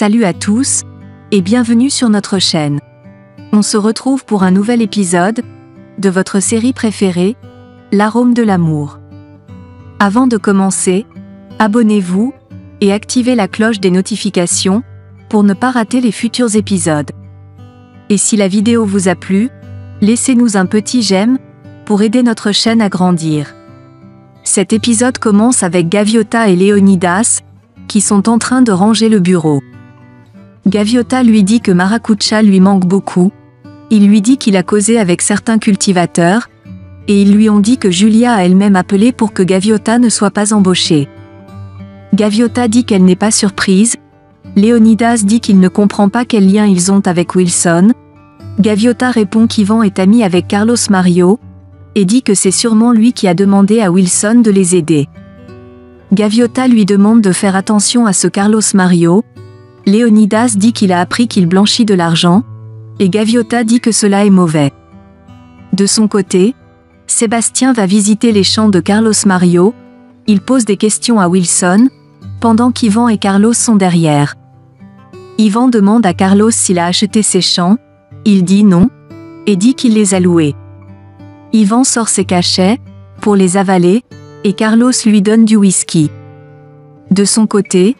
Salut à tous, et bienvenue sur notre chaîne. On se retrouve pour un nouvel épisode de votre série préférée, L'arôme de l'amour. Avant de commencer, abonnez-vous et activez la cloche des notifications pour ne pas rater les futurs épisodes. Et si la vidéo vous a plu, laissez-nous un petit j'aime pour aider notre chaîne à grandir. Cet épisode commence avec Gaviota et Léonidas qui sont en train de ranger le bureau. Gaviota lui dit que Maracuja lui manque beaucoup, il lui dit qu'il a causé avec certains cultivateurs, et ils lui ont dit que Julia a elle-même appelé pour que Gaviota ne soit pas embauchée. Gaviota dit qu'elle n'est pas surprise, Léonidas dit qu'il ne comprend pas quel lien ils ont avec Wilson, Gaviota répond qu'Ivan est ami avec Carlos Mario, et dit que c'est sûrement lui qui a demandé à Wilson de les aider. Gaviota lui demande de faire attention à ce Carlos Mario, Léonidas dit qu'il a appris qu'il blanchit de l'argent, et Gaviota dit que cela est mauvais. De son côté, Sébastien va visiter les champs de Carlos Mario, il pose des questions à Wilson, pendant qu'Ivan et Carlos sont derrière. Ivan demande à Carlos s'il a acheté ses champs, il dit non, et dit qu'il les a loués. Ivan sort ses cachets, pour les avaler, et Carlos lui donne du whisky. De son côté,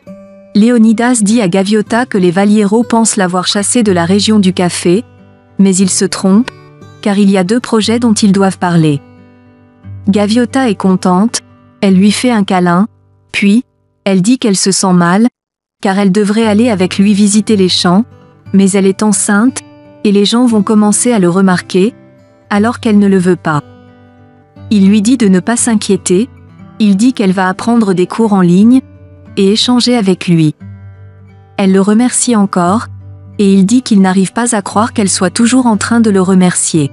Léonidas dit à Gaviota que les Valieros pensent l'avoir chassé de la région du café, mais ils se trompent, car il y a 2 projets dont ils doivent parler. Gaviota est contente, elle lui fait un câlin, puis, elle dit qu'elle se sent mal, car elle devrait aller avec lui visiter les champs, mais elle est enceinte, et les gens vont commencer à le remarquer, alors qu'elle ne le veut pas. Il lui dit de ne pas s'inquiéter, il dit qu'elle va apprendre des cours en ligne, et échanger avec lui. Elle le remercie encore, et il dit qu'il n'arrive pas à croire qu'elle soit toujours en train de le remercier.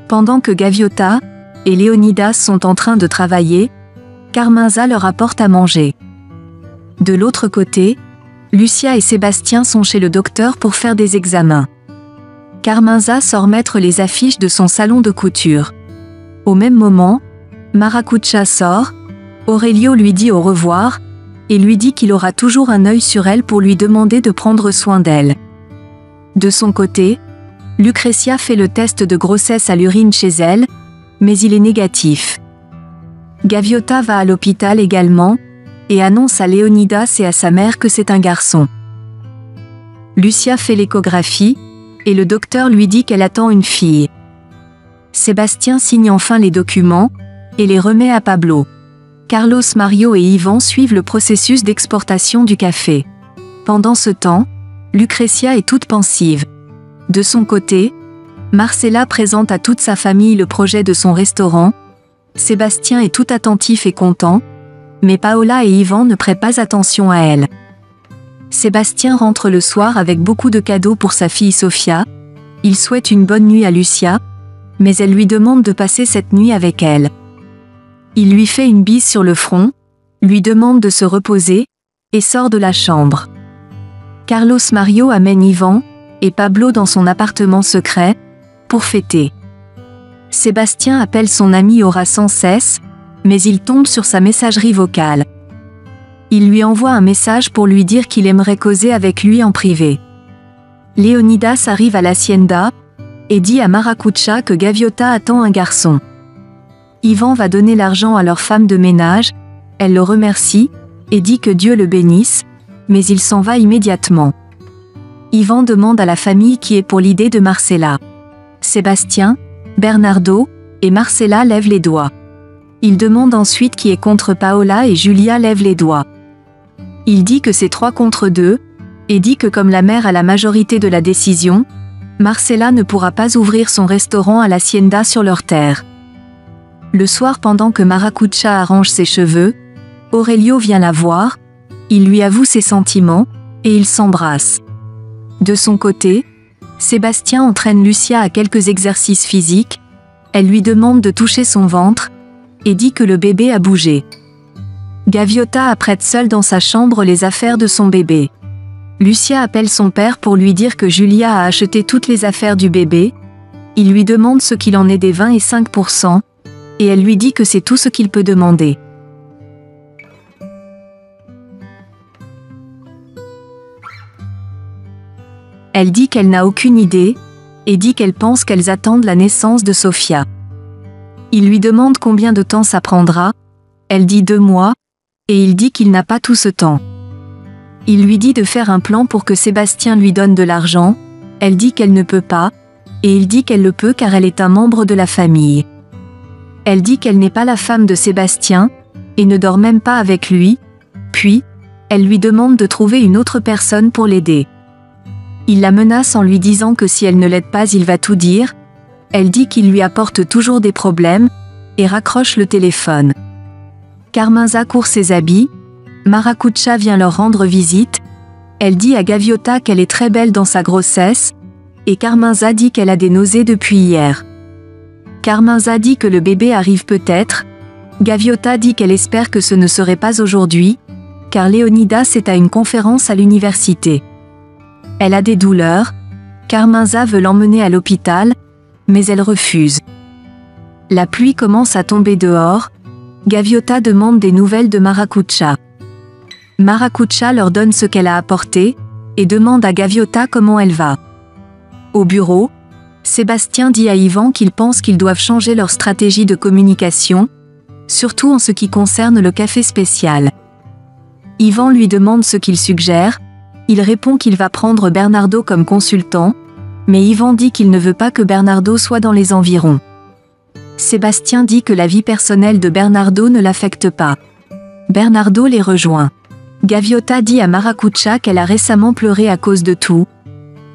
Pendant que Gaviota et Léonidas sont en train de travailler, Carmenza leur apporte à manger. De l'autre côté, Lucia et Sébastien sont chez le docteur pour faire des examens. Carmenza sort mettre les affiches de son salon de couture. Au même moment, Maracuja sort, Aurelio lui dit au revoir, et lui dit qu'il aura toujours un œil sur elle pour lui demander de prendre soin d'elle. De son côté, Lucrecia fait le test de grossesse à l'urine chez elle, mais il est négatif. Gaviota va à l'hôpital également, et annonce à Léonidas et à sa mère que c'est un garçon. Lucia fait l'échographie, et le docteur lui dit qu'elle attend une fille. Sébastien signe enfin les documents, et les remet à Pablo. Carlos Mario et Ivan suivent le processus d'exportation du café. Pendant ce temps, Lucrecia est toute pensive. De son côté, Marcela présente à toute sa famille le projet de son restaurant. Sébastien est tout attentif et content, mais Paola et Ivan ne prêtent pas attention à elle. Sébastien rentre le soir avec beaucoup de cadeaux pour sa fille Sofia. Il souhaite une bonne nuit à Lucia, mais elle lui demande de passer cette nuit avec elle. Il lui fait une bise sur le front, lui demande de se reposer, et sort de la chambre. Carlos Mario amène Ivan et Pablo dans son appartement secret, pour fêter. Sébastien appelle son ami Aura sans cesse, mais il tombe sur sa messagerie vocale. Il lui envoie un message pour lui dire qu'il aimerait causer avec lui en privé. Léonidas arrive à l'hacienda, et dit à Maracuja que Gaviota attend un garçon. Ivan va donner l'argent à leur femme de ménage, elle le remercie, et dit que Dieu le bénisse, mais il s'en va immédiatement. Ivan demande à la famille qui est pour l'idée de Marcela. Sébastien, Bernardo, et Marcela lèvent les doigts. Il demande ensuite qui est contre Paola et Julia lève les doigts. Il dit que c'est 3 contre 2, et dit que comme la mère a la majorité de la décision, Marcela ne pourra pas ouvrir son restaurant à l'hacienda sur leur terre. Le soir pendant que Maracuja arrange ses cheveux, Aurelio vient la voir, il lui avoue ses sentiments, et ils s'embrassent. De son côté, Sébastien entraîne Lucia à quelques exercices physiques, elle lui demande de toucher son ventre, et dit que le bébé a bougé. Gaviota apprête seule dans sa chambre les affaires de son bébé. Lucia appelle son père pour lui dire que Julia a acheté toutes les affaires du bébé, il lui demande ce qu'il en est des 25%, et elle lui dit que c'est tout ce qu'il peut demander. Elle dit qu'elle n'a aucune idée, et dit qu'elle pense qu'elles attendent la naissance de Sofia. Il lui demande combien de temps ça prendra, elle dit 2 mois, et il dit qu'il n'a pas tout ce temps. Il lui dit de faire un plan pour que Sébastien lui donne de l'argent, elle dit qu'elle ne peut pas, et il dit qu'elle le peut car elle est un membre de la famille. Elle dit qu'elle n'est pas la femme de Sébastien, et ne dort même pas avec lui, puis, elle lui demande de trouver une autre personne pour l'aider. Il la menace en lui disant que si elle ne l'aide pas il va tout dire, elle dit qu'il lui apporte toujours des problèmes, et raccroche le téléphone. Carmenza court ses habits, Maracucha vient leur rendre visite, elle dit à Gaviota qu'elle est très belle dans sa grossesse, et Carmenza dit qu'elle a des nausées depuis hier. Carmenza dit que le bébé arrive peut-être, Gaviota dit qu'elle espère que ce ne serait pas aujourd'hui, car Léonidas est à une conférence à l'université. Elle a des douleurs, Carmenza veut l'emmener à l'hôpital, mais elle refuse. La pluie commence à tomber dehors, Gaviota demande des nouvelles de Maracucha. Maracucha leur donne ce qu'elle a apporté, et demande à Gaviota comment elle va. Au bureau, Sébastien dit à Yvan qu'ils pensent qu'ils doivent changer leur stratégie de communication, surtout en ce qui concerne le café spécial. Yvan lui demande ce qu'il suggère, il répond qu'il va prendre Bernardo comme consultant, mais Yvan dit qu'il ne veut pas que Bernardo soit dans les environs. Sébastien dit que la vie personnelle de Bernardo ne l'affecte pas. Bernardo les rejoint. Gaviota dit à Maracucha qu'elle a récemment pleuré à cause de tout.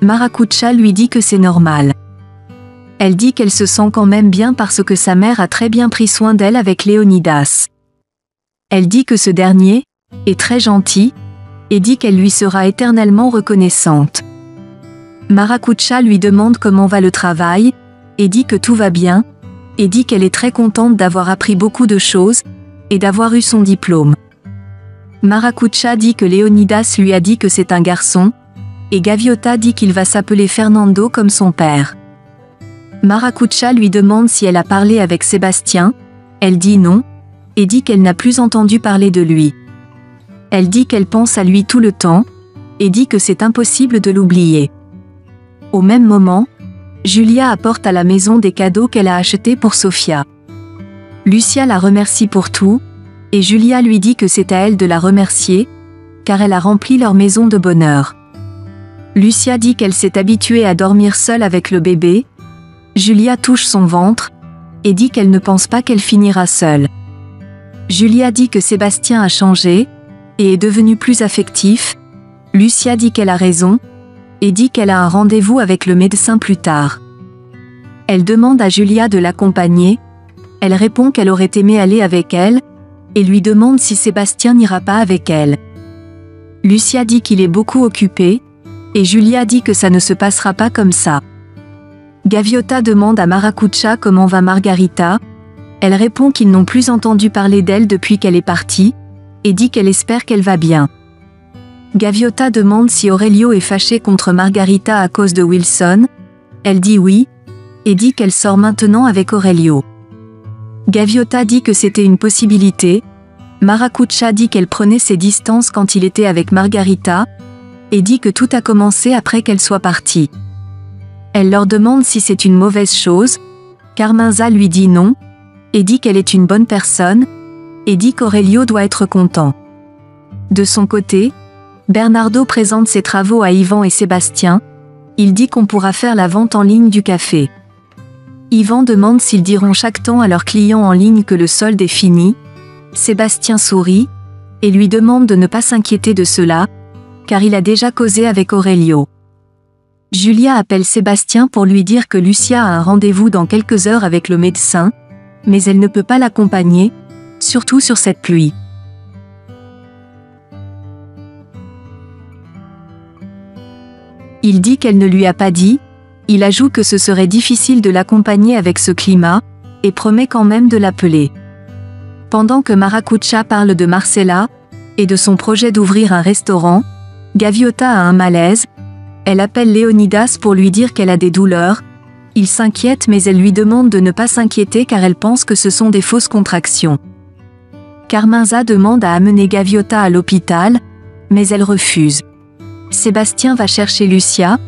Maracucha lui dit que c'est normal. Elle dit qu'elle se sent quand même bien parce que sa mère a très bien pris soin d'elle avec Léonidas. Elle dit que ce dernier est très gentil, et dit qu'elle lui sera éternellement reconnaissante. Maracucha lui demande comment va le travail, et dit que tout va bien, et dit qu'elle est très contente d'avoir appris beaucoup de choses, et d'avoir eu son diplôme. Maracucha dit que Léonidas lui a dit que c'est un garçon, et Gaviota dit qu'il va s'appeler Fernando comme son père. Maracucha lui demande si elle a parlé avec Sébastien, elle dit non, et dit qu'elle n'a plus entendu parler de lui. Elle dit qu'elle pense à lui tout le temps, et dit que c'est impossible de l'oublier. Au même moment, Julia apporte à la maison des cadeaux qu'elle a achetés pour Sofia. Lucia la remercie pour tout, et Julia lui dit que c'est à elle de la remercier, car elle a rempli leur maison de bonheur. Lucia dit qu'elle s'est habituée à dormir seule avec le bébé, Julia touche son ventre, et dit qu'elle ne pense pas qu'elle finira seule. Julia dit que Sébastien a changé, et est devenu plus affectif, Lucia dit qu'elle a raison, et dit qu'elle a un rendez-vous avec le médecin plus tard. Elle demande à Julia de l'accompagner, elle répond qu'elle aurait aimé aller avec elle, et lui demande si Sébastien n'ira pas avec elle. Lucia dit qu'il est beaucoup occupé, et Julia dit que ça ne se passera pas comme ça. Gaviota demande à Maracucha comment va Margarita, elle répond qu'ils n'ont plus entendu parler d'elle depuis qu'elle est partie, et dit qu'elle espère qu'elle va bien. Gaviota demande si Aurelio est fâché contre Margarita à cause de Wilson, elle dit oui, et dit qu'elle sort maintenant avec Aurelio. Gaviota dit que c'était une possibilité, Maracucha dit qu'elle prenait ses distances quand il était avec Margarita, et dit que tout a commencé après qu'elle soit partie. Elle leur demande si c'est une mauvaise chose, Carmenza lui dit non, et dit qu'elle est une bonne personne, et dit qu'Aurelio doit être content. De son côté, Bernardo présente ses travaux à Yvan et Sébastien, il dit qu'on pourra faire la vente en ligne du café. Yvan demande s'ils diront chaque temps à leurs clients en ligne que le solde est fini, Sébastien sourit, et lui demande de ne pas s'inquiéter de cela, car il a déjà causé avec Aurelio. Julia appelle Sébastien pour lui dire que Lucia a un rendez-vous dans quelques heures avec le médecin, mais elle ne peut pas l'accompagner, surtout sur cette pluie. Il dit qu'elle ne lui a pas dit, il ajoute que ce serait difficile de l'accompagner avec ce climat, et promet quand même de l'appeler. Pendant que Maracucha parle de Marcella, et de son projet d'ouvrir un restaurant, Gaviota a un malaise, elle appelle Léonidas pour lui dire qu'elle a des douleurs, il s'inquiète mais elle lui demande de ne pas s'inquiéter car elle pense que ce sont des fausses contractions. Carmenza demande à amener Gaviota à l'hôpital, mais elle refuse. Sébastien va chercher Lucia,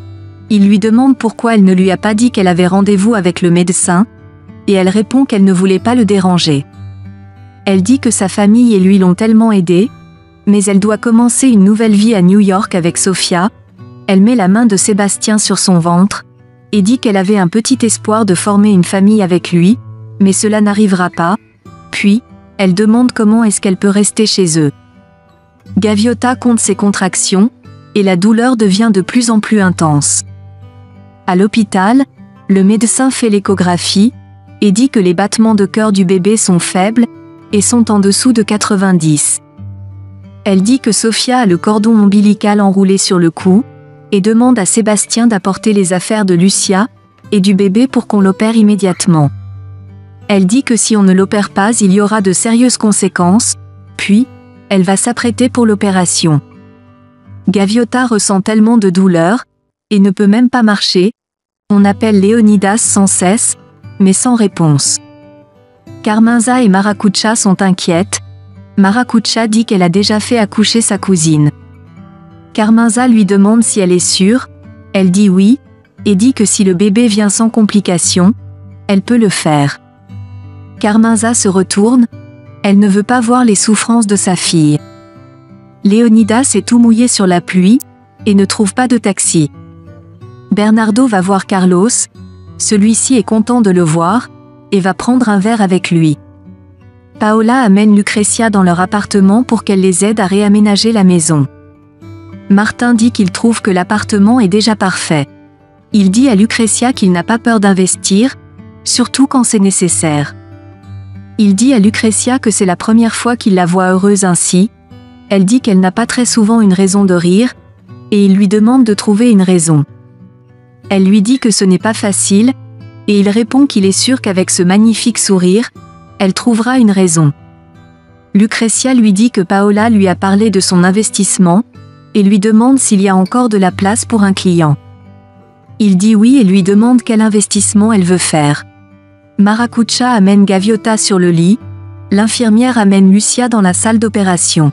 Il lui demande pourquoi elle ne lui a pas dit qu'elle avait rendez-vous avec le médecin, et elle répond qu'elle ne voulait pas le déranger. Elle dit que sa famille et lui l'ont tellement aidée, mais elle doit commencer une nouvelle vie à New York avec Sofia. Elle met la main de Sébastien sur son ventre, et dit qu'elle avait un petit espoir de former une famille avec lui, mais cela n'arrivera pas. Puis, elle demande comment est-ce qu'elle peut rester chez eux. Gaviota compte ses contractions, et la douleur devient de plus en plus intense. À l'hôpital, le médecin fait l'échographie, et dit que les battements de cœur du bébé sont faibles, et sont en dessous de 90. Elle dit que Sofia a le cordon ombilical enroulé sur le cou, et demande à Sébastien d'apporter les affaires de Lucia, et du bébé pour qu'on l'opère immédiatement. Elle dit que si on ne l'opère pas, il y aura de sérieuses conséquences, puis, elle va s'apprêter pour l'opération. Gaviota ressent tellement de douleur, et ne peut même pas marcher. On appelle Léonidas sans cesse, mais sans réponse. Carmenza et Maracucha sont inquiètes. Maracucha dit qu'elle a déjà fait accoucher sa cousine. Carmenza lui demande si elle est sûre, elle dit oui, et dit que si le bébé vient sans complications, elle peut le faire. Carmenza se retourne, elle ne veut pas voir les souffrances de sa fille. Léonidas est tout mouillé sur la pluie, et ne trouve pas de taxi. Bernardo va voir Carlos, celui-ci est content de le voir, et va prendre un verre avec lui. Paola amène Lucrecia dans leur appartement pour qu'elle les aide à réaménager la maison. Martin dit qu'il trouve que l'appartement est déjà parfait. Il dit à Lucrecia qu'il n'a pas peur d'investir, surtout quand c'est nécessaire. Il dit à Lucrecia que c'est la première fois qu'il la voit heureuse ainsi. Elle dit qu'elle n'a pas très souvent une raison de rire, et il lui demande de trouver une raison. Elle lui dit que ce n'est pas facile, et il répond qu'il est sûr qu'avec ce magnifique sourire, elle trouvera une raison. Lucrecia lui dit que Paola lui a parlé de son investissement, et lui demande s'il y a encore de la place pour un client. Il dit oui et lui demande quel investissement elle veut faire. Maracucha amène Gaviota sur le lit, l'infirmière amène Lucia dans la salle d'opération.